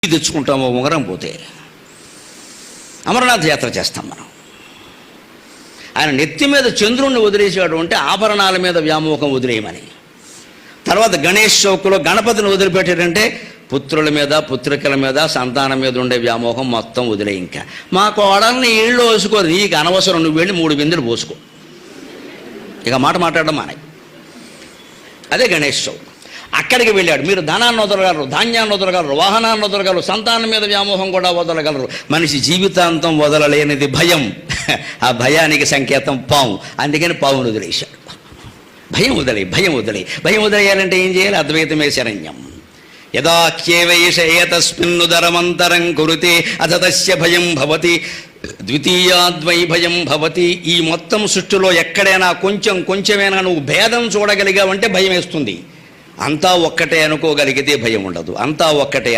తెచ్చుకుంటామో ఉంగరం పోతే అమరనాథ్ యాత్ర చేస్తాం మనం. ఆయన నెత్తి మీద చంద్రుణ్ణి వదిలేసాడు అంటే ఆభరణాల మీద వ్యామోహం వదిలేయమని. తర్వాత గణేష్ చౌక్లో గణపతిని వదిలిపెట్టాడంటే పుత్రుల మీద పుత్రికల మీద సంతానం మీద ఉండే వ్యామోహం మొత్తం వదిలే. ఇంకా మా కోడల్ని ఇళ్ళు వేసుకో, నీకు అనవసరం, నువ్వు వెళ్ళి 3 బిందెలు పోసుకో, ఇక మాట మాట్లాడడం మానే. అదే గణేష్ చౌక్. అక్కడికి వెళ్ళాడు. మీరు ధనాన్ని వదలగలరు, ధాన్యాన్ని వదలగలరు, వాహనాన్ని వదలగలరు, సంతానం మీద వ్యామోహం కూడా వదలగలరు. మనిషి జీవితాంతం వదలలేనిది భయం. ఆ భయానికి సంకేతం పాము. అందుకని పావును వదిలేశాడు. భయం వదిలేయాలంటే ఏం చేయాలి? అద్వైతమే శరణ్యం. యదాఖ్యేవైష ఏతస్మిన్నుదరమంతరం కురుతే అథ తస్య భయం భవతి ద్వితీయాద్వై భయం భవతి. ఈ మొత్తం సృష్టిలో ఎక్కడైనా కొంచెమైనా నువ్వు భేదం చూడగలిగావంటే భయం వేస్తుంది. అంతా ఒక్కటే అనుకోగలిగితే భయం ఉండదు. అంతా ఒక్కటే